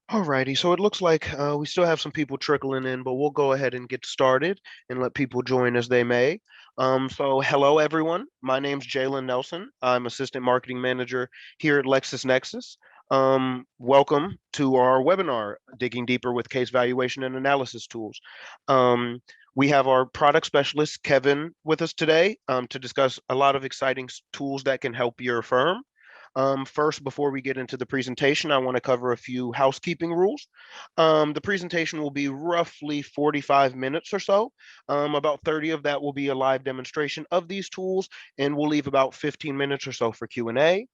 Alrighty, so it looks like we still have some people trickling in, but we'll go ahead and get started and let people join as they may. So hello everyone. My name's Jalen Nelson. I'm Assistant Marketing Manager here at LexisNexis. Welcome to our webinar, Digging Deeper with Case Valuation and Analysis Tools. We have our product specialist, Kevin, with us today to discuss a lot of exciting tools that can help your firm. First, before we get into the presentation, I want to cover a few housekeeping rules. The presentation will be roughly 45 minutes or so. About 30 of that will be a live demonstration of these tools, and we'll leave about 15 minutes or so for Q&A.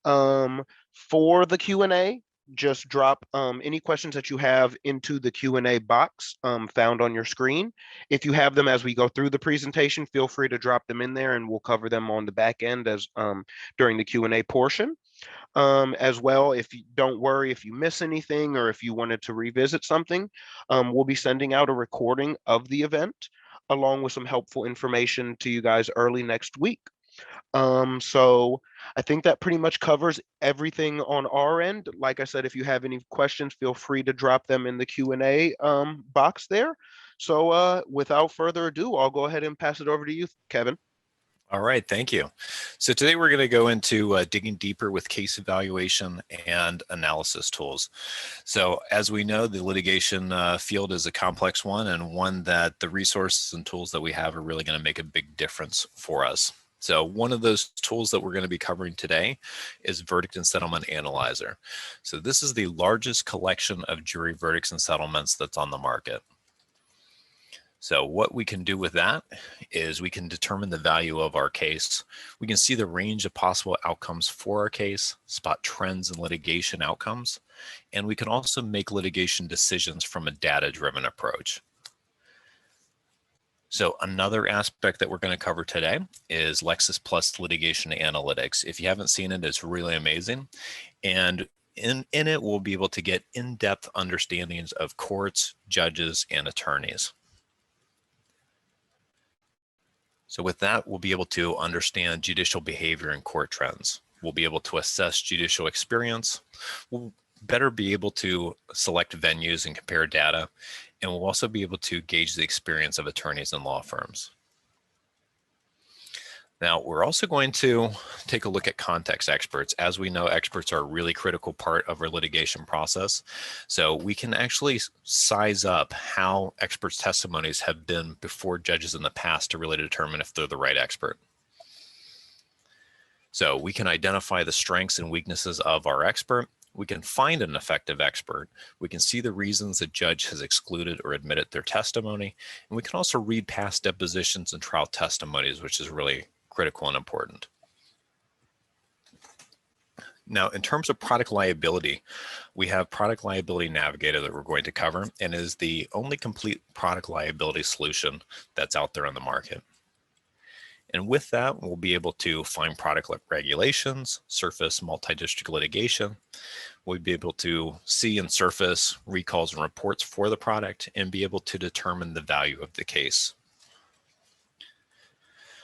For the Q&A, just drop any questions that you have into the Q&A box found on your screen. If you have them as we go through the presentation, feel free to drop them in there and we'll cover them on the back end as during the Q&A portion. As well, if you don't worry if you miss anything or if you wanted to revisit something, we'll be sending out a recording of the event along with some helpful information to you guys early next week. So I think that pretty much covers everything on our end. Like I said, if you have any questions, feel free to drop them in the Q&A box there. So without further ado, I'll go ahead and pass it over to you, Kevin. All right, thank you. So today we're going to go into digging deeper with case evaluation and analysis tools. So as we know, the litigation field is a complex one and one that the resources and tools that we have are really going to make a big difference for us. So one of those tools that we're going to be covering today is Verdict and Settlement Analyzer. So this is the largest collection of jury verdicts and settlements that's on the market. So what we can do with that is we can determine the value of our case. We can see the range of possible outcomes for our case, spot trends in litigation outcomes, and we can also make litigation decisions from a data-driven approach. So another aspect that we're going to cover today is Lexis Plus Litigation Analytics. If you haven't seen it, it's really amazing. And in it, we'll be able to get in-depth understandings of courts, judges, and attorneys. So with that, we'll be able to understand judicial behavior and court trends. We'll be able to assess judicial experience. We'll better be able to select venues and compare data. And we'll also be able to gauge the experience of attorneys and law firms. Now, we're also going to take a look at context experts. As we know, experts are a really critical part of our litigation process. So we can actually size up how experts' testimonies have been before judges in the past to really determine if they're the right expert. So we can identify the strengths and weaknesses of our expert. We can find an effective expert. We can see the reasons a judge has excluded or admitted their testimony. And we can also read past depositions and trial testimonies, which is really critical and important. Now, in terms of product liability, we have Product Liability Navigator that we're going to cover, and is the only complete product liability solution that's out there on the market. And with that, we'll be able to find product regulations, surface multi-district litigation. We'll be able to see and surface recalls and reports for the product and be able to determine the value of the case.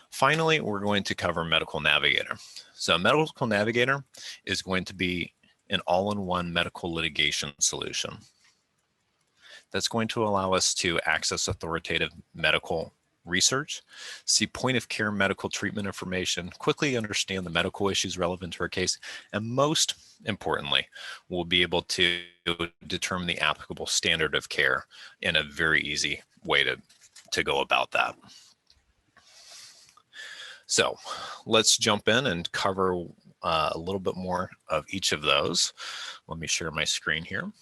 Finally, we're going to cover Medical Navigator. So Medical Navigator is going to be an all-in-one medical litigation solution that's going to allow us to access authoritative medical research, see point-of-care medical treatment information, quickly understand the medical issues relevant to our case, and most importantly, we'll be able to determine the applicable standard of care in a very easy way to go about that. So let's jump in and cover a little bit more of each of those. Let me share my screen here.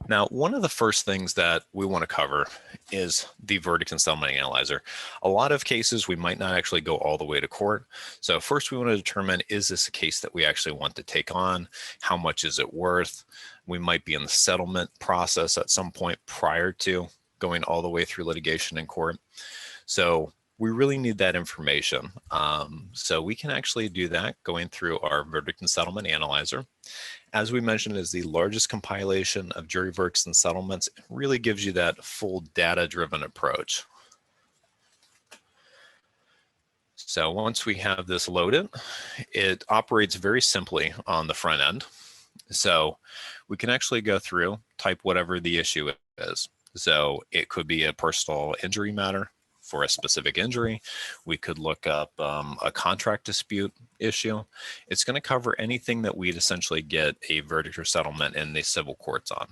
Now, one of the first things that we want to cover is the Verdict and Settlement Analyzer. A lot of cases, we might not actually go all the way to court. So first we want to determine, is this a case that we actually want to take on? How much is it worth? We might be in the settlement process at some point prior to going all the way through litigation in court. So we really need that information. So we can actually do that going through our Verdict and Settlement Analyzer. As we mentioned, it is the largest compilation of jury verdicts and settlements. It really gives you that full data-driven approach. So once we have this loaded, it operates very simply on the front end. So we can actually go through, type whatever the issue is. So it could be a personal injury matter for a specific injury. We could look up a contract dispute issue. It's going to cover anything that we'd essentially get a verdict or settlement in the civil courts on.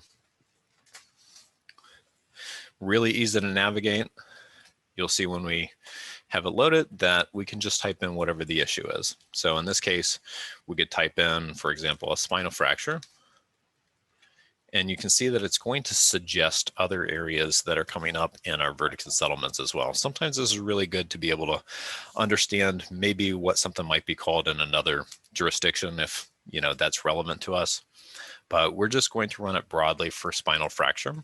Really easy to navigate. You'll see when we have it loaded that we can just type in whatever the issue is. So in this case, we could type in, for example, a spinal fracture. And you can see that it's going to suggest other areas that are coming up in our verdicts and settlements as well. Sometimes this is really good to be able to understand maybe what something might be called in another jurisdiction if that's relevant to us. But we're just going to run it broadly for spinal fracture.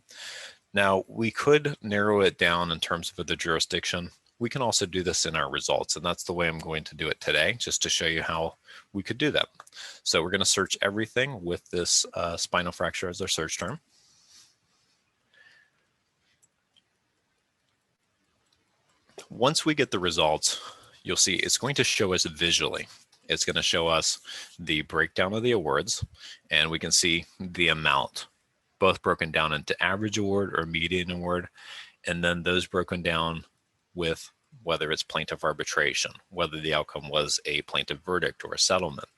Now, we could narrow it down in terms of the jurisdiction. We can also do this in our results, and that's the way I'm going to do it today, just to show you how we could do that. So we're going to search everything with this spinal fracture as our search term. Once we get the results, you'll see it's going to show us visually. It's going to show us the breakdown of the awards, and we can see the amount, both broken down into average award or median award, and then those broken down with whether it's plaintiff arbitration, whether the outcome was a plaintiff verdict or a settlement.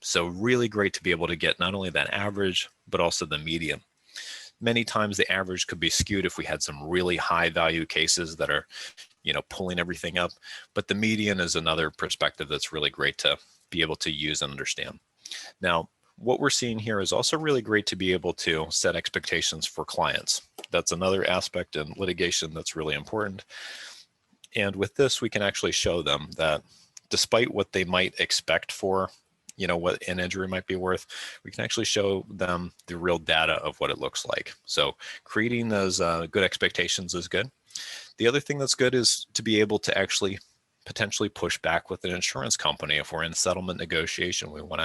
So really great to be able to get not only that average, but also the median. Many times the average could be skewed if we had some really high value cases that are, pulling everything up, but the median is another perspective that's really great to be able to use and understand. Now, what we're seeing here is also really great to be able to set expectations for clients. That's another aspect in litigation that's really important. And with this, we can actually show them that despite what they might expect for, what an injury might be worth, we can actually show them the real data of what it looks like. So creating those good expectations is good. The other thing that's good is to be able to actually potentially push back with an insurance company. If we're in settlement negotiation, we want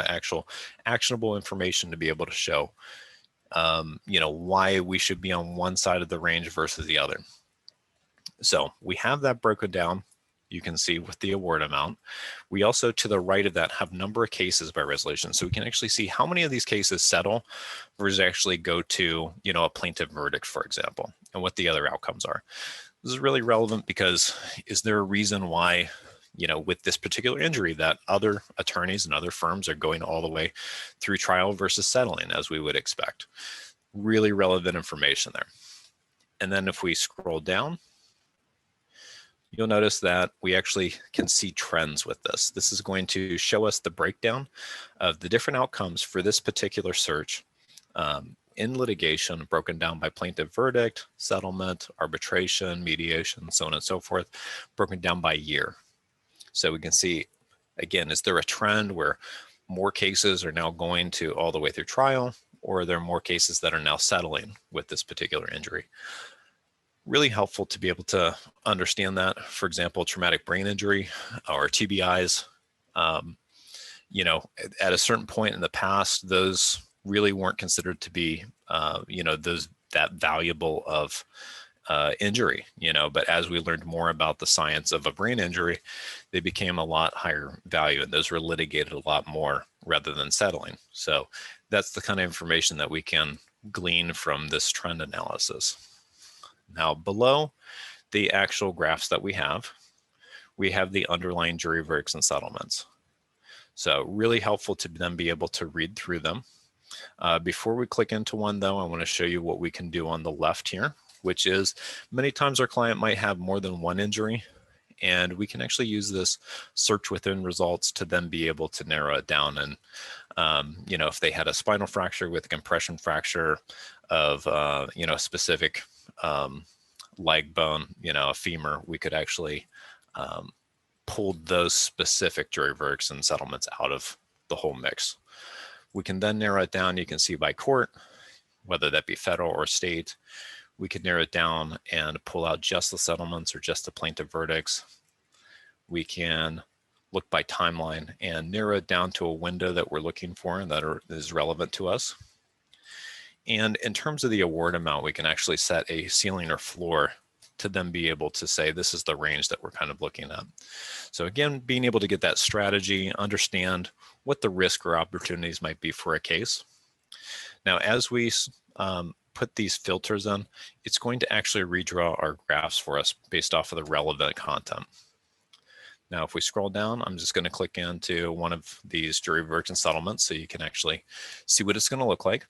actionable information to be able to show, why we should be on one side of the range versus the other. So we have that broken down. You can see with the award amount. We also, to the right of that, have number of cases by resolution. So we can actually see how many of these cases settle versus actually go to, a plaintiff verdict, for example, and what the other outcomes are. This is really relevant because is there a reason why, with this particular injury that other attorneys and other firms are going all the way through trial versus settling as we would expect? Really relevant information there. And then if we scroll down, you'll notice that we actually can see trends with this. This is going to show us the breakdown of the different outcomes for this particular search in litigation, broken down by plaintiff verdict, settlement, arbitration, mediation, so on and so forth, broken down by year. So we can see, again, is there a trend where more cases are now going to all the way through trial, or are there more cases that are now settling with this particular injury? Really helpful to be able to understand that. For example, traumatic brain injury or TBIs, at a certain point in the past, those really weren't considered to be, that valuable of injury, but as we learned more about the science of a brain injury, they became a lot higher value, and those were litigated a lot more rather than settling. So that's the kind of information that we can glean from this trend analysis. Now, below the actual graphs that we have the underlying jury verdicts and settlements. So really helpful to then be able to read through them. Before we click into one, though, I want to show you what we can do on the left here, which is many times our client might have more than one injury, and we can actually use this search within results to then be able to narrow it down. And, if they had a spinal fracture with a compression fracture of, a specific leg bone, a femur, we could actually pull those specific jury verdicts and settlements out of the whole mix. We can then narrow it down. You can see by court, whether that be federal or state. We could narrow it down and pull out just the settlements or just the plaintiff verdicts. We can look by timeline and narrow it down to a window that we're looking for and that is relevant to us. And in terms of the award amount, we can actually set a ceiling or floor to then be able to say, this is the range that we're kind of looking at. So again, being able to get that strategy, understand what the risk or opportunities might be for a case. Now, as we put these filters in, it's going to actually redraw our graphs for us based off of the relevant content. Now, if we scroll down, I'm just going to click into one of these jury verdicts and settlements so you can actually see what it's going to look like.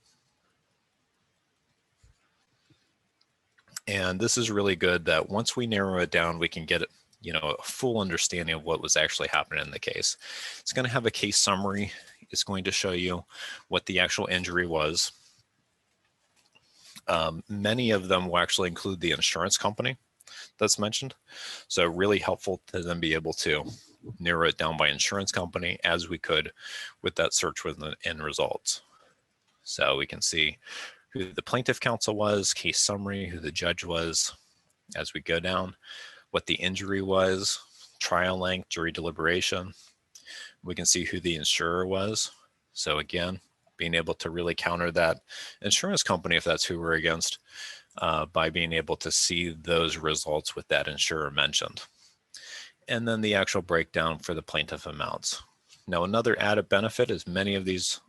And this is really good that once we narrow it down, we can get a full understanding of what was actually happening in the case. It's going to have a case summary. It's going to show you what the actual injury was. Many of them will actually include the insurance company that's mentioned. So really helpful to then be able to narrow it down by insurance company as we could with that search with the end results. So we can see who the plaintiff counsel was, case summary, who the judge was as we go down, what the injury was, trial length, jury deliberation. We can see who the insurer was. So again, being able to really counter that insurance company if that's who we're against by being able to see those results with that insurer mentioned. And then the actual breakdown for the plaintiff amounts. Now, another added benefit is many of these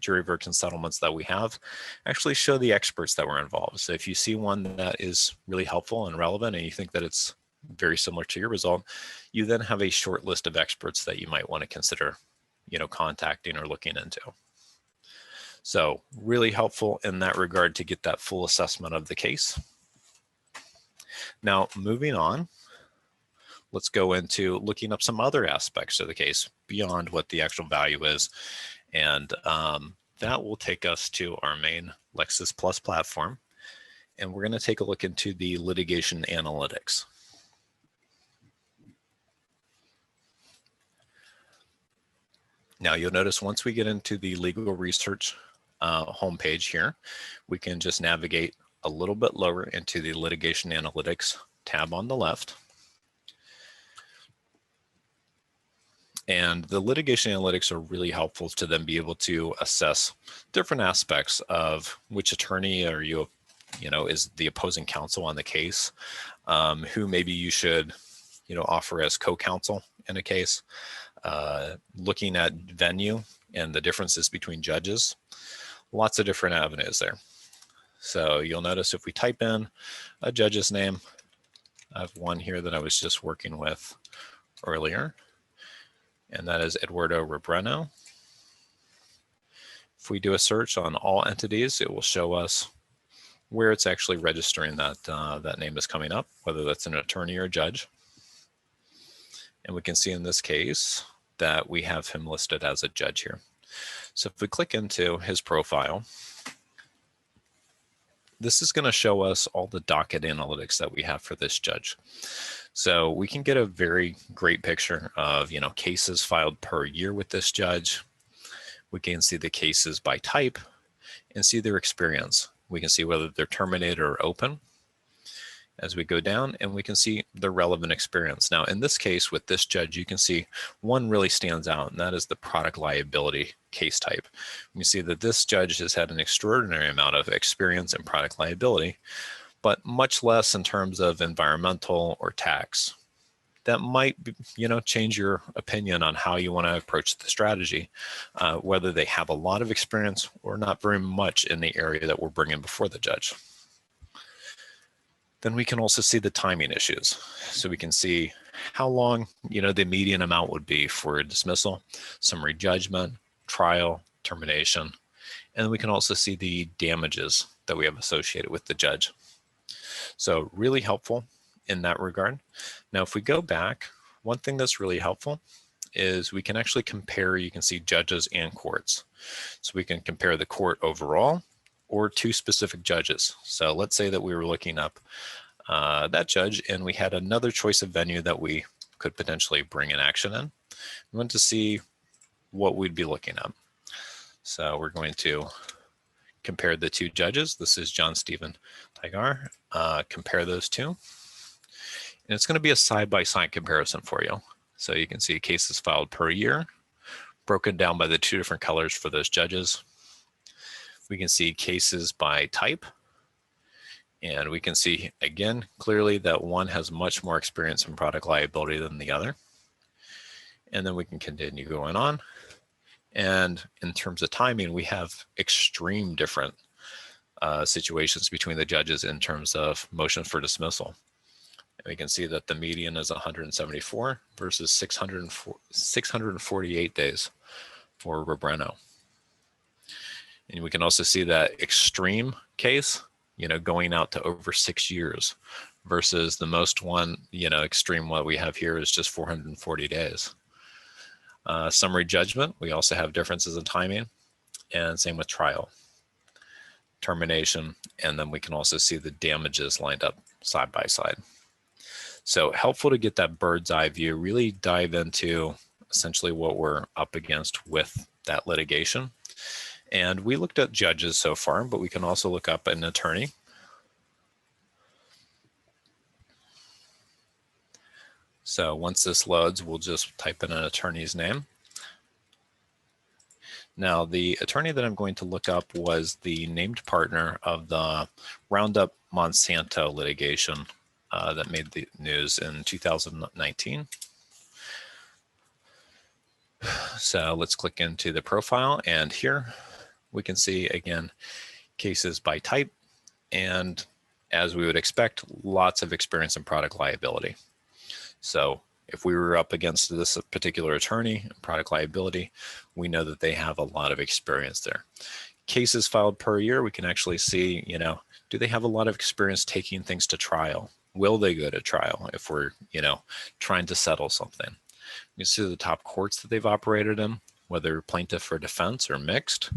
jury verdicts and settlements that we have actually show the experts that were involved. So if you see one that is really helpful and relevant and you think that it's very similar to your result, you then have a short list of experts that you might want to consider, contacting or looking into. So really helpful in that regard to get that full assessment of the case. Now, moving on, let's go into looking up some other aspects of the case beyond what the actual value is. And that will take us to our main Lexis Plus platform. And we're going to take a look into the litigation analytics. Now, you'll notice once we get into the legal research homepage here, we can just navigate a little bit lower into the litigation analytics tab on the left. And the litigation analytics are really helpful to then be able to assess different aspects of which attorney are you is the opposing counsel on the case, who maybe you should, offer as co-counsel in a case, looking at venue and the differences between judges, lots of different avenues there. So you'll notice if we type in a judge's name, I have one here that I was just working with earlier, and that is Eduardo Rebreno. If we do a search on all entities, it will show us where it's actually registering that that name is coming up, whether that's an attorney or a judge. And we can see in this case that we have him listed as a judge here. So if we click into his profile, this is going to show us all the docket analytics that we have for this judge. So we can get a very great picture of, cases filed per year with this judge. We can see the cases by type and see their experience. We can see whether they're terminated or open as we go down, and we can see the relevant experience. Now, in this case with this judge, you can see one really stands out, and that is the product liability case type. We see that this judge has had an extraordinary amount of experience in product liability, but much less in terms of environmental or tax. That might, change your opinion on how you want to approach the strategy, whether they have a lot of experience or not very much in the area that we're bringing before the judge. Then we can also see the timing issues. So we can see how long, the median amount would be for dismissal, summary judgment, trial, termination. And we can also see the damages that we have associated with the judge. So really helpful in that regard. Now, if we go back, one thing that's really helpful is we can actually compare, you can see judges and courts. So we can compare the court overall or two specific judges. So let's say that we were looking up that judge and we had another choice of venue that we could potentially bring an action in. We want to see what we'd be looking at. So we're going to compare the two judges. This is John Stephen Tigar. Compare those two. And it's going to be a side-by-side comparison for you. So you can see cases filed per year, broken down by the two different colors for those judges. We can see cases by type And we can see again clearly that one has much more experience in product liability than the other. And then we can continue going on. And in terms of timing, we have extreme different situations between the judges in terms of motion for dismissal. And we can see that the median is 174 versus 648 days for Rebreno. And we can also see that extreme case, going out to over 6 years versus the most one, extreme what we have here is just 440 days. Summary judgment, we also have differences in timing, and same with trial, termination, and then we can also see the damages lined up side by side. So helpful to get that bird's eye view, really dive into essentially what we're up against with that litigation. And we looked at judges so far, but we can also look up an attorney. So once this loads, we'll just type in an attorney's name. Now, the attorney that I'm going to look up was the named partner of the Roundup Monsanto litigation that made the news in 2019. So let's click into the profile, and here we can see again cases by type, and as we would expect, lots of experience in product liability. So if we were up against this particular attorney in product liability, we know that they have a lot of experience there. Cases filed per year, we can actually see, do they have a lot of experience taking things to trial? Will they go to trial if we're, trying to settle something? You can see the top courts that they've operated in, whether plaintiff or defense or mixed.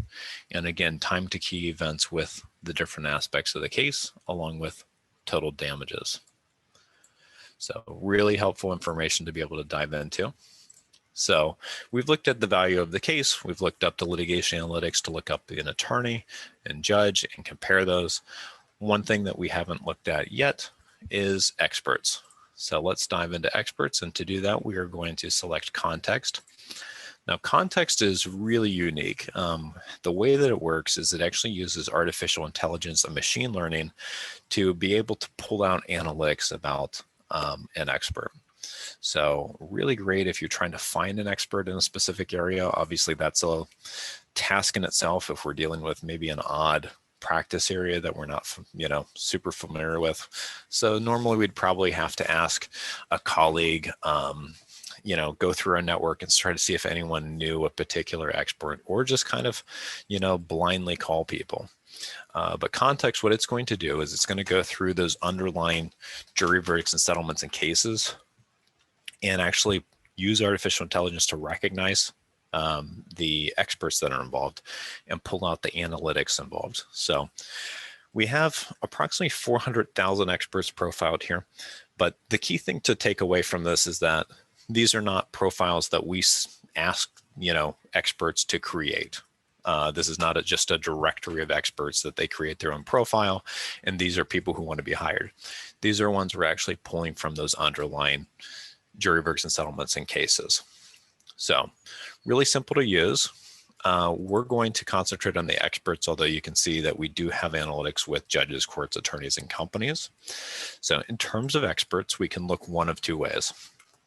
And again, time to key events with the different aspects of the case, along with total damages. So really helpful information to be able to dive into. So we've looked at the value of the case. We've looked up the litigation analytics to look up an attorney and judge and compare those. One thing that we haven't looked at yet is experts. So let's dive into experts. And to do that, we are going to select context. Now, context is really unique. The way that it works is it actually uses artificial intelligence and machine learning to be able to pull out analytics about an expert. So really great if you're trying to find an expert in a specific area. Obviously, that's a task in itself if we're dealing with maybe an odd practice area that we're not, super familiar with. So normally we'd probably have to ask a colleague, go through our network and try to see if anyone knew a particular expert, or just kind of, blindly call people. But context, what it's going to do is it's going to go through those underlying jury verdicts and settlements and cases and actually use artificial intelligence to recognize the experts that are involved and pull out the analytics involved. So we have approximately 400,000 experts profiled here. But the key thing to take away from this is that these are not profiles that we ask, experts to create. This is not just a directory of experts that they create their own profile, and these are people who want to be hired. These are ones we're actually pulling from those underlying jury verdicts and settlements and cases. So really simple to use. We're going to concentrate on the experts, although you can see that we do have analytics with judges, courts, attorneys, and companies. So in terms of experts, we can look one of two ways.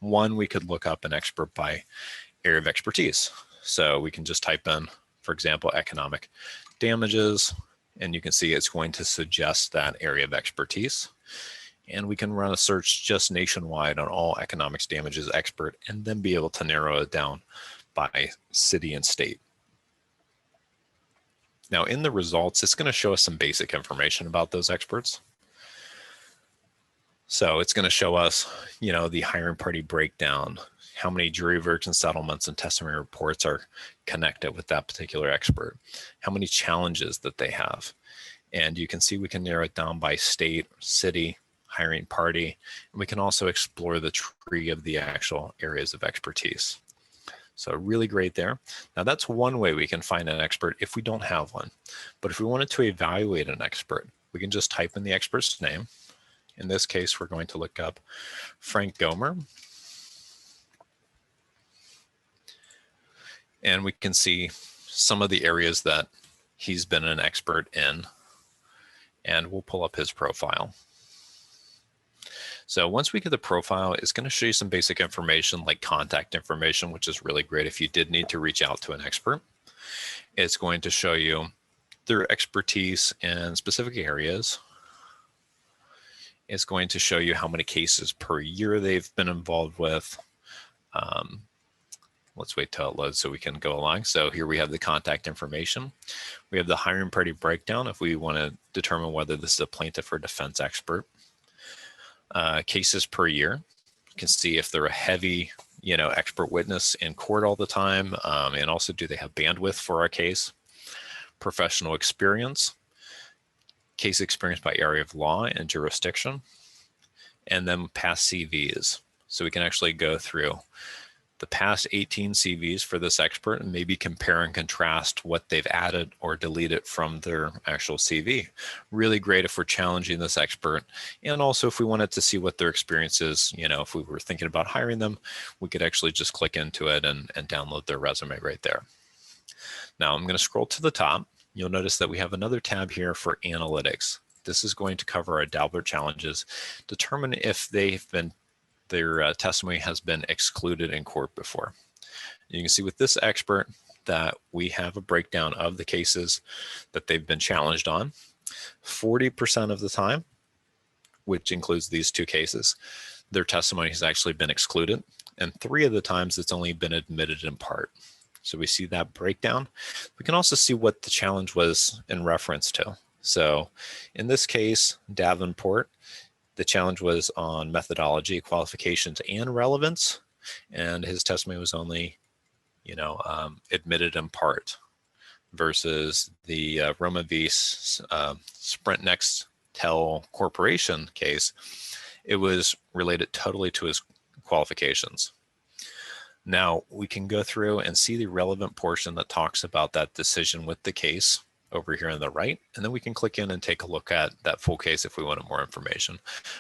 One, we could look up an expert by area of expertise. So we can just type in, for example, economic damages, and you can see it's going to suggest that area of expertise. And we can run a search just nationwide on all economics damages expert, and then be able to narrow it down by city and state. Now in the results, it's going to show us some basic information about those experts. So it's going to show us, the hiring party breakdown, how many jury verdicts and settlements and testimony reports are connected with that particular expert, how many challenges that they have. And you can see we can narrow it down by state, city, hiring party, and we can also explore the tree of the actual areas of expertise. So really great there. Now that's one way we can find an expert if we don't have one. But if we wanted to evaluate an expert, we can just type in the expert's name. In this case, we're going to look up Frank Gomer. And we can see some of the areas that he's been an expert in. and we'll pull up his profile. So once we get the profile, it's going to show you some basic information like contact information, which is really great if you did need to reach out to an expert. It's going to show you their expertise in specific areas. It's going to show you how many cases per year they've been involved with. Let's wait till it loads so we can go along. So here we have the contact information. We have the hiring party breakdown if we want to determine whether this is a plaintiff or defense expert. Cases per year. You can see if they're a heavy, expert witness in court all the time, and also do they have bandwidth for our case. Professional experience, case experience by area of law and jurisdiction, and then past CVs. So we can actually go through the past 18 CVs for this expert and maybe compare and contrast what they've added or deleted from their actual CV. Really great if we're challenging this expert, and also if we wanted to see what their experience is, if we were thinking about hiring them, we could actually just click into it and download their resume right there. Now I'm going to scroll to the top. You'll notice that we have another tab here for analytics. This is going to cover our Daubert challenges, determine if their testimony has been excluded in court before. You can see with this expert that we have a breakdown of the cases that they've been challenged on. 40% of the time, which includes these two cases, their testimony has actually been excluded, and 3 of the times it's only been admitted in part. So we see that breakdown. We can also see what the challenge was in reference to. So in this case, Davenport, the challenge was on methodology, qualifications, and relevance, and his testimony was only, admitted in part, versus the Roma v. Sprint Nextel Corporation case. It was related totally to his qualifications. Now we can go through and see the relevant portion that talks about that decision with the case over here on the right, and then we can click in and take a look at that full case if we wanted more information.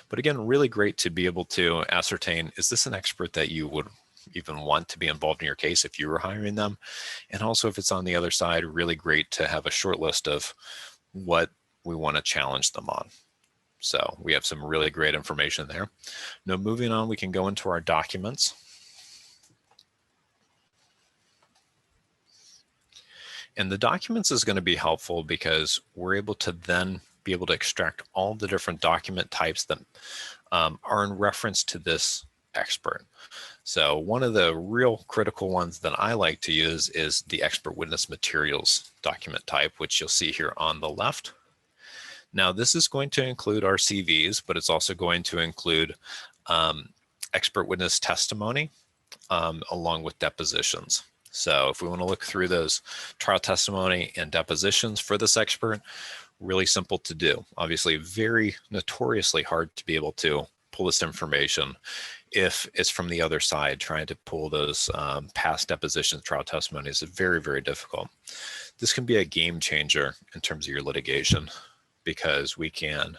But again, really great to be able to ascertain, is this an expert that you would even want to be involved in your case if you were hiring them? And also if it's on the other side, really great to have a short list of what we want to challenge them on. So we have some really great information there. Now moving on, we can go into our documents. And the documents is going to be helpful because we're able to then be able to extract all the different document types that are in reference to this expert. So one of the real critical ones that I like to use is the expert witness materials document type, which you'll see here on the left. Now this is going to include our CVs, but it's also going to include expert witness testimony along with depositions. So if we want to look through those trial testimony and depositions for this expert, really simple to do. Obviously, very notoriously hard to be able to pull this information if it's from the other side. Trying to pull those past depositions, trial testimonies is very, very difficult. This can be a game changer in terms of your litigation because we can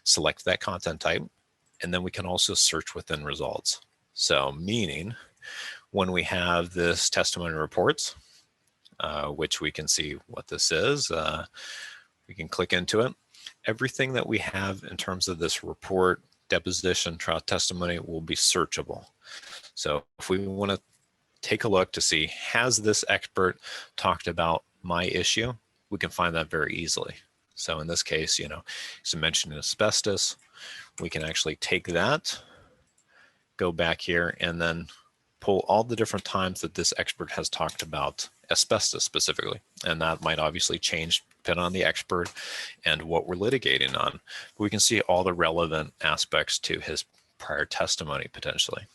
select that content type, and then we can also search within results. So meaning, when we have this testimony reports, which we can see what this is, we can click into it. Everything that we have in terms of this report, deposition, trial testimony will be searchable. So if we want to take a look to see, has this expert talked about my issue, we can find that very easily. So in this case, he's mentioning asbestos. We can actually take that, go back here, and then pull all the different times that this expert has talked about asbestos specifically. And that might obviously change depending on the expert and what we're litigating on. But we can see all the relevant aspects to his prior testimony potentially.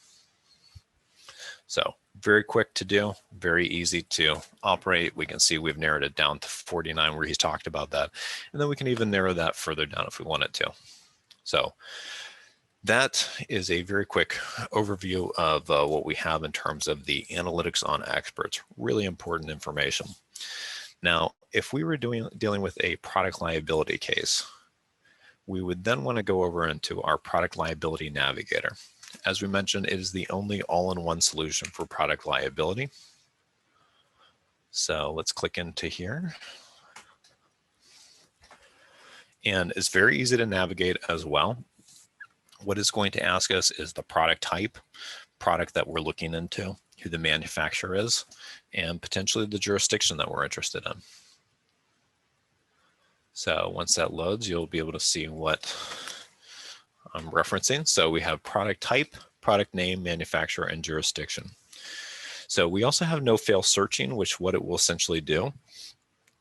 So very quick to do, very easy to operate. We can see we've narrowed it down to 49 where he's talked about that. And then we can even narrow that further down if we wanted to. So that is a very quick overview of what we have in terms of the analytics on experts. Really important information. Now, if we were dealing with a product liability case, we would then want to go over into our product liability navigator. As we mentioned, it is the only all-in-one solution for product liability. So let's click into here. And it's very easy to navigate as well. What it's going to ask us is the product type, product that we're looking into, who the manufacturer is, and potentially the jurisdiction that we're interested in. So once that loads, you'll be able to see what I'm referencing. So we have product type, product name, manufacturer, and jurisdiction. So we also have no fail searching, which what it will essentially do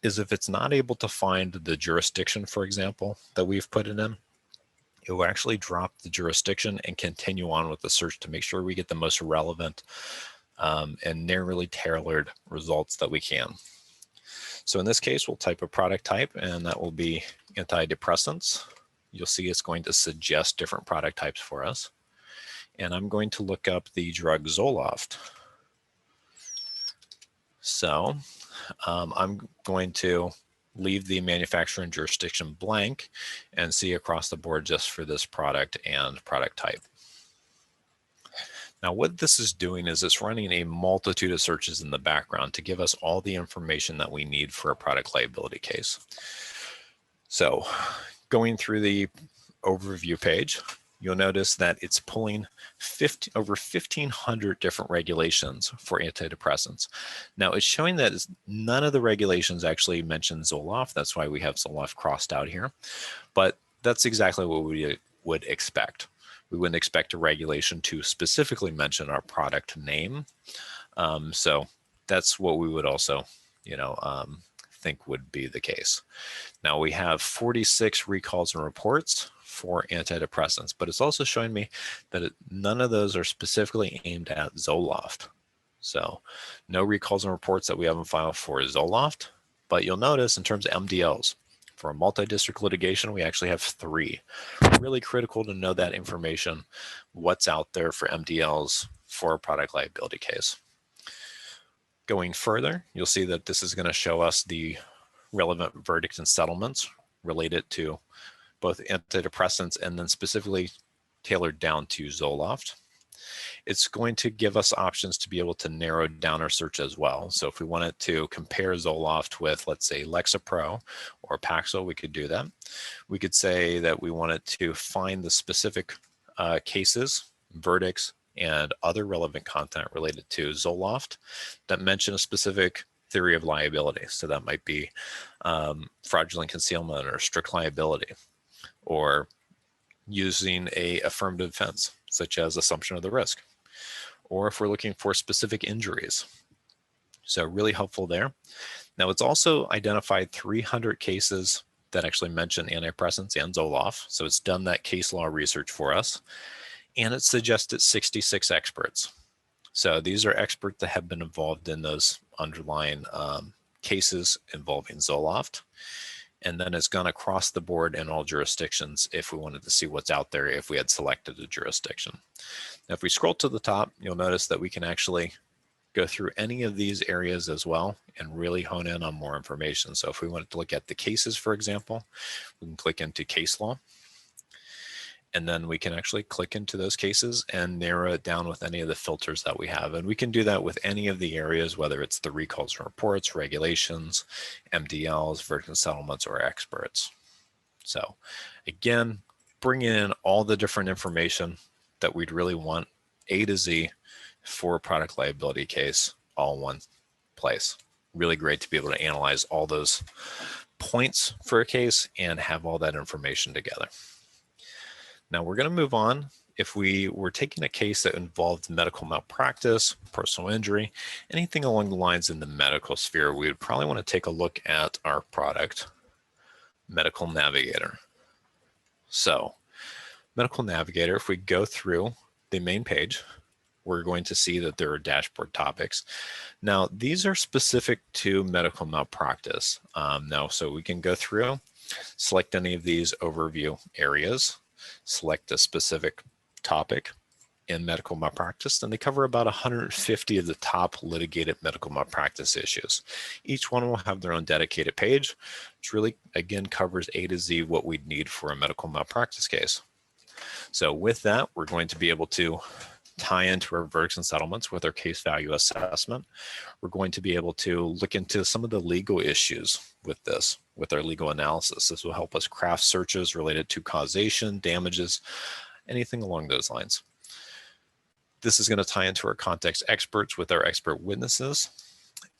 is if it's not able to find the jurisdiction, for example, that we've put it in, it will actually drop the jurisdiction and continue on with the search to make sure we get the most relevant and narrowly tailored results that we can. So in this case, we'll type a product type, and that will be antidepressants. You'll see it's going to suggest different product types for us. And I'm going to look up the drug Zoloft. So I'm going to leave the manufacturer and jurisdiction blank and see across the board just for this product and product type. Now what this is doing is it's running a multitude of searches in the background to give us all the information that we need for a product liability case. So going through the overview page, you'll notice that it's pulling over 1,500 different regulations for antidepressants. Now it's showing that none of the regulations actually mention Zoloft. That's why we have Zoloft crossed out here, but that's exactly what we would expect. We wouldn't expect a regulation to specifically mention our product name. So that's what we would also, think would be the case. Now we have 46 recalls and reports for antidepressants, but it's also showing me that none of those are specifically aimed at Zoloft. So no recalls and reports that we have in file for Zoloft, but you'll notice in terms of MDLs, for a multi-district litigation, we actually have 3. Really critical to know that information, what's out there for MDLs for a product liability case. Going further, you'll see that this is going to show us the relevant verdicts and settlements related to both antidepressants and then specifically tailored down to Zoloft. It's going to give us options to be able to narrow down our search as well. So if we wanted to compare Zoloft with, let's say, Lexapro or Paxil, we could do that. We could say that we wanted to find the specific cases, verdicts, and other relevant content related to Zoloft that mention a specific theory of liability. So that might be fraudulent concealment or strict liability, or using a affirmative defense, such as assumption of the risk, or if we're looking for specific injuries. So really helpful there. Now it's also identified 300 cases that actually mention antidepressants and Zoloft. So it's done that case law research for us, and it suggested 66 experts. So these are experts that have been involved in those underlying cases involving Zoloft. And then it's gone across the board in all jurisdictions if we wanted to see what's out there if we had selected a jurisdiction. Now, if we scroll to the top, you'll notice that we can actually go through any of these areas as well and really hone in on more information. So if we wanted to look at the cases, for example, we can click into case law. And then we can actually click into those cases and narrow it down with any of the filters that we have. And we can do that with any of the areas, whether it's the recalls and reports, regulations, MDLs, verdict and settlements, or experts. So again, bringing in all the different information that we'd really want, A to Z, for a product liability case, all in one place. Really great to be able to analyze all those points for a case and have all that information together. Now we're going to move on. If we were taking a case that involved medical malpractice, personal injury, anything along the lines in the medical sphere, we would probably want to take a look at our product, Medical Navigator. So Medical Navigator, if we go through the main page, we're going to see that there are dashboard topics. Now, these are specific to medical malpractice. So we can go through, select any of these overview areas, select a specific topic in medical malpractice, and they cover about 150 of the top litigated medical malpractice issues. Each one will have their own dedicated page, which really, again, covers A to Z what we'd need for a medical malpractice case. So with that, we're going to be able to tie into our verdicts and settlements with our case value assessment. We're going to be able to look into some of the legal issues with this, with our legal analysis. This will help us craft searches related to causation, damages, anything along those lines. This is going to tie into our context experts with our expert witnesses.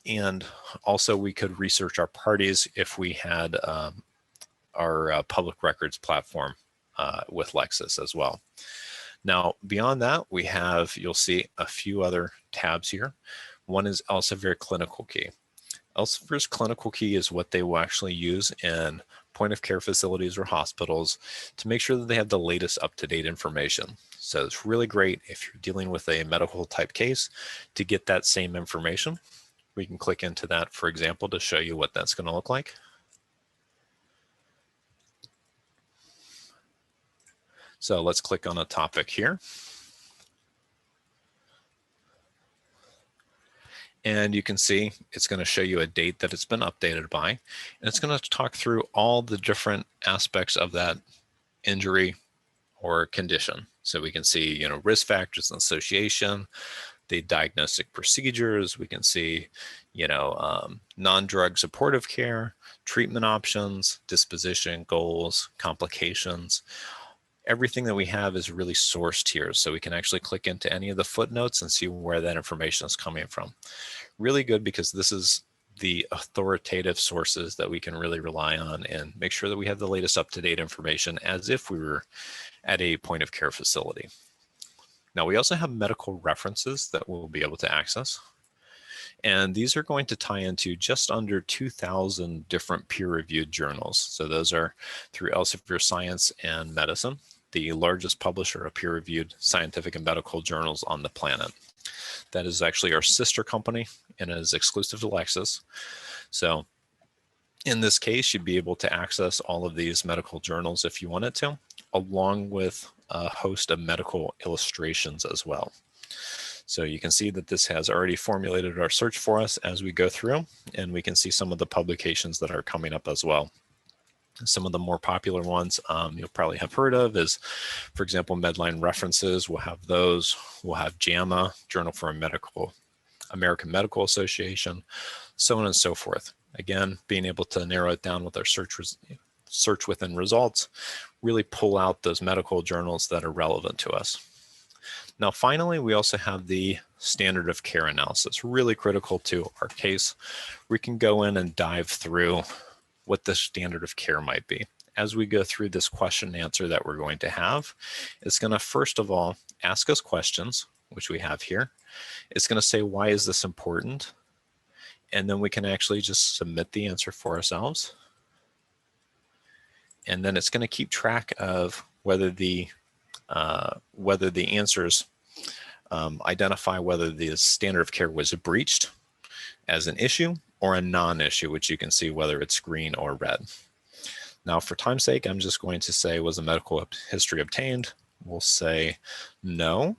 And also we could research our parties if we had our public records platform with Lexis as well. Now, beyond that, we have, you'll see a few other tabs here. One is Elsevier Clinical Key. Elsevier's Clinical Key is what they will actually use in point of care facilities or hospitals to make sure that they have the latest up-to-date information. So it's really great if you're dealing with a medical type case to get that same information. We can click into that, for example, to show you what that's going to look like. So let's click on a topic here. And you can see it's going to show you a date that it's been updated by. And it's going to talk through all the different aspects of that injury or condition. So we can see, you know, risk factors and association, the diagnostic procedures. We can see, you know, non-drug supportive care, treatment options, disposition, goals, complications. Everything that we have is really sourced here. So we can actually click into any of the footnotes and see where that information is coming from. Really good because this is the authoritative sources that we can really rely on and make sure that we have the latest up-to-date information as if we were at a point of care facility. Now we also have medical references that we'll be able to access. And these are going to tie into just under 2,000 different peer-reviewed journals. So those are through Elsevier Science and Medicine, the largest publisher of peer-reviewed scientific and medical journals on the planet. That is actually our sister company and is exclusive to Lexis. So in this case, you'd be able to access all of these medical journals if you wanted to, along with a host of medical illustrations as well. So you can see that this has already formulated our search for us as we go through, and we can see some of the publications that are coming up as well. Some of the more popular ones you'll probably have heard of is, for example, Medline References. We'll have those. We'll have JAMA, Journal for American Medical Association, so on and so forth. Again, being able to narrow it down with our search within results, really pull out those medical journals that are relevant to us. Now, finally, we also have the standard of care analysis, really critical to our case. We can go in and dive through what the standard of care might be. As we go through this question and answer that we're going to have, it's going to first of all ask us questions, which we have here. It's going to say, why is this important? And then we can actually just submit the answer for ourselves. And then it's going to keep track of whether the answers identify whether the standard of care was breached as an issue or a non-issue, which you can see whether it's green or red. Now, for time's sake, I'm just going to say, was a medical history obtained? We'll say no. And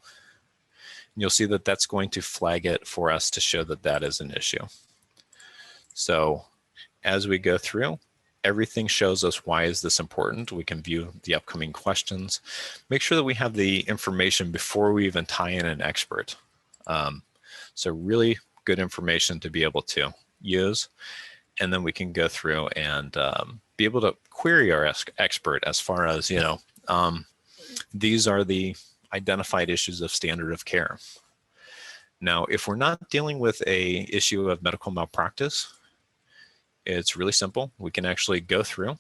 you'll see that that's going to flag it for us to show that that is an issue. So as we go through, everything shows us why is this important. We can view the upcoming questions, make sure that we have the information before we even tie in an expert. So really good information to be able to use. And then we can go through and be able to query our expert as far as, you know, these are the identified issues of standard of care. Now, if we're not dealing with a issue of medical malpractice, it's really simple. We can actually go through,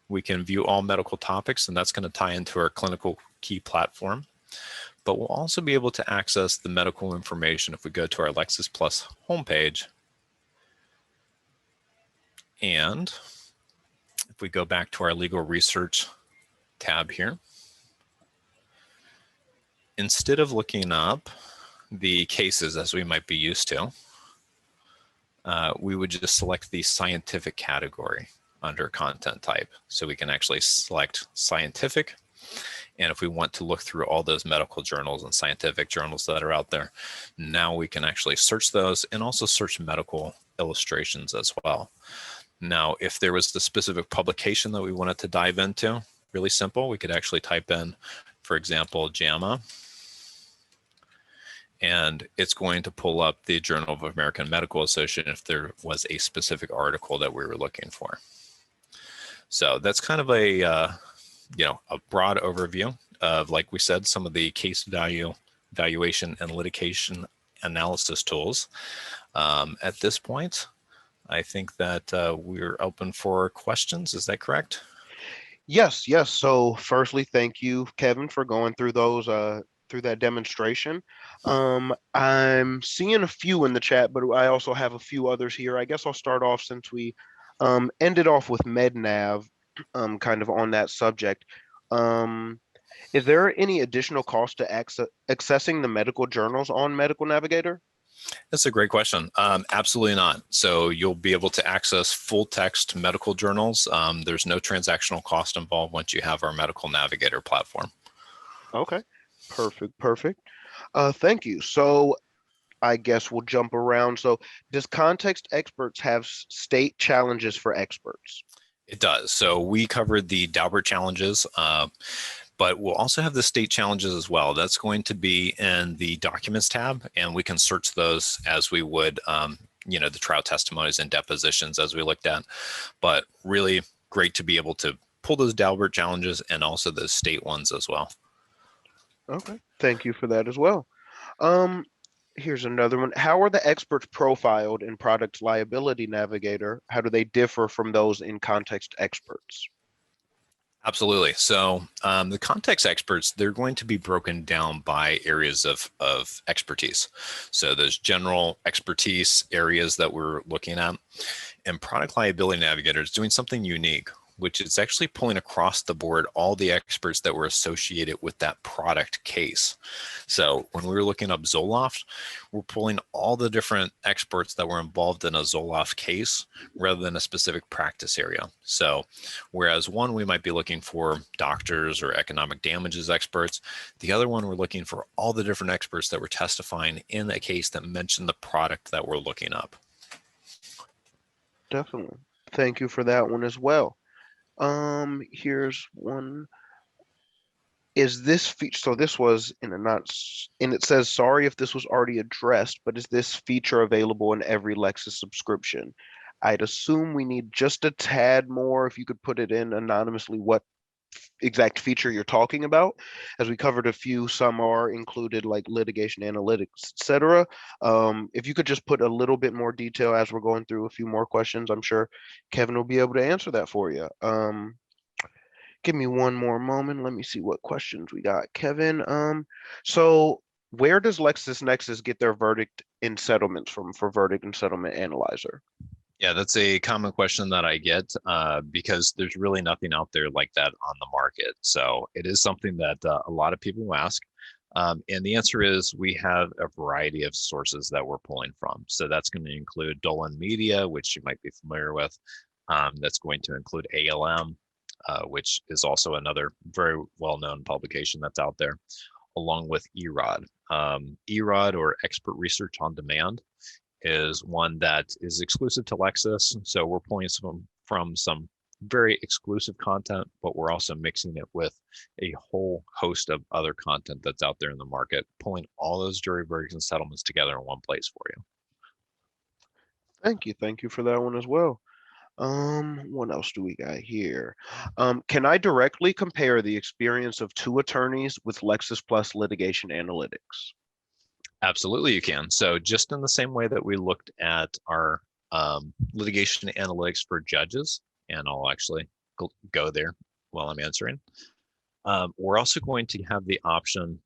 we can view all medical topics, and that's going to tie into our clinical key platform. But we'll also be able to access the medical information if we go to our Lexis Plus homepage. And if we go back to our legal research tab here, instead of looking up the cases as we might be used to, we would just select the scientific category under content type. So we can actually select scientific. And if we want to look through all those medical journals and scientific journals that are out there, now we can actually search those and also search medical illustrations as well. Now, if there was the specific publication that we wanted to dive into, really simple, we could actually type in, for example, JAMA. and it's going to pull up the Journal of American Medical Association if there was a specific article that we were looking for. So that's kind of a a broad overview of, like we said, some of the case valuation and litigation analysis tools. At this point, I think that we're open for questions. Is that correct? Yes, yes. So firstly, thank you, Kevin, for going through those through that demonstration. I'm seeing a few in the chat, but I also have a few others here. I guess I'll start off since we ended off with MedNav, kind of on that subject. Um, is there any additional cost to accessing the medical journals on Medical Navigator? That's a great question. Absolutely not. So you'll be able to access full text medical journals. There's no transactional cost involved once you have our Medical Navigator platform. Okay, perfect, perfect. Thank you. So I guess we'll jump around. So, does context experts have state challenges for experts? It does. So we covered the Daubert challenges, but we'll also have the state challenges as well. That's going to be in the documents tab, and we can search those as we would, the trial testimonies and depositions as we looked at. But really great to be able to pull those Daubert challenges and also those state ones as well. Okay, thank you for that as well. Um, Here's another one. How are the experts profiled in Product Liability Navigator? How do they differ from those in context experts? Absolutely. So the context experts, they're going to be broken down by areas of expertise. So there's general expertise areas that we're looking at. And Product Liability Navigator is doing something unique, which is actually pulling across the board all the experts that were associated with that product case. So when we were looking up Zoloft, we're pulling all the different experts that were involved in a Zoloft case rather than a specific practice area. So whereas one, we might be looking for doctors or economic damages experts, the other one, we're looking for all the different experts that were testifying in a case that mentioned the product that we're looking up. Definitely. Thank you for that one as well. Here's one. Is this feature, so this was in a not, and it says, sorry if this was already addressed, but is this feature available in every Lexis subscription? I'd assume we need just a tad more. If you could put it in anonymously, what exact feature you're talking about. As we covered a few, some are included like litigation analytics, etc. If you could just put a little bit more detail as we're going through a few more questions, I'm sure Kevin will be able to answer that for you. Give me one more moment. Let me see what questions we got, Kevin. So where does LexisNexis get their verdict in settlements from for verdict and settlement analyzer? Yeah, that's a common question that I get because there's really nothing out there like that on the market. So it is something that a lot of people ask. And the answer is we have a variety of sources that we're pulling from. So that's going to include Dolan Media, which you might be familiar with. That's going to include ALM, which is also another very well-known publication that's out there, along with EROD. EROD, or Expert Research on Demand, is one that is exclusive to Lexis. So we're pulling from some very exclusive content, but we're also mixing it with a whole host of other content that's out there in the market, pulling all those jury verdicts and settlements together in one place for you. Thank you. Thank you for that one as well. What else do we got here? Can I directly compare the experience of two attorneys with Lexis Plus Litigation Analytics? Absolutely, you can. So just in the same way that we looked at our litigation analytics for judges, and I'll actually go there while I'm answering. We're also going to have the option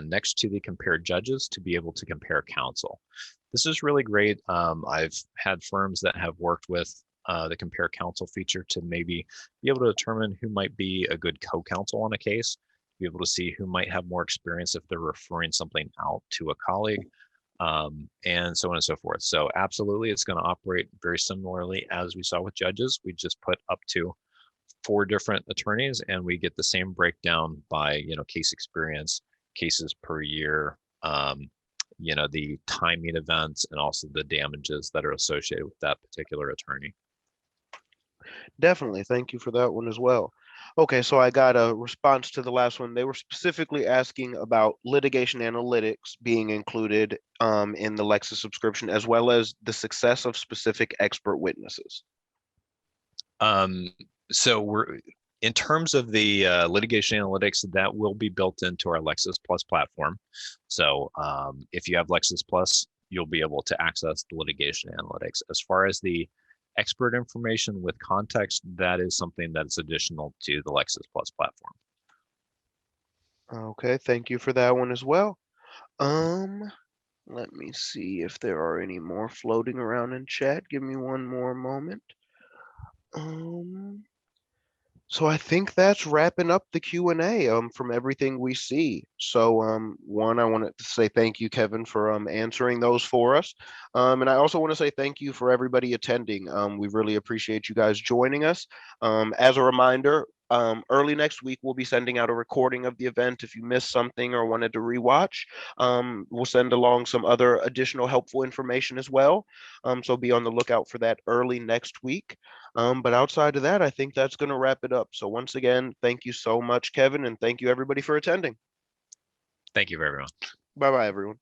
next to the compare judges to be able to compare counsel. This is really great. I've had firms that have worked with the compare counsel feature to maybe be able to determine who might be a good co-counsel on a case, be able to see who might have more experience if they're referring something out to a colleague, and so on and so forth. So absolutely, it's going to operate very similarly as we saw with judges. We just put up to 4 different attorneys, and we get the same breakdown by case experience, cases per year, the timing events, and also the damages that are associated with that particular attorney. Definitely. Thank you for that one as well. Okay, so I got a response to the last one. They were specifically asking about litigation analytics being included in the Lexis subscription, as well as the success of specific expert witnesses. Um, so we're in terms of the litigation analytics that will be built into our Lexis Plus platform. So if you have Lexis Plus, you'll be able to access the litigation analytics. As far as the expert information with context, that is something that's additional to the Lexis Plus platform. Okay, thank you for that one as well. Um, Let me see if there are any more floating around in chat. Give me one more moment. Um, So I think that's wrapping up the Q&A from everything we see. So one, I wanted to say thank you, Kevin, for answering those for us. And I also want to say thank you for everybody attending. We really appreciate you guys joining us. As a reminder, early next week we'll be sending out a recording of the event. If you missed something or wanted to rewatch, we'll send along some other additional helpful information as well. So be on the lookout for that early next week. But outside of that, I think that's going to wrap it up. So once again, thank you so much, Kevin, and thank you everybody for attending. Thank you, everyone. Bye bye, everyone.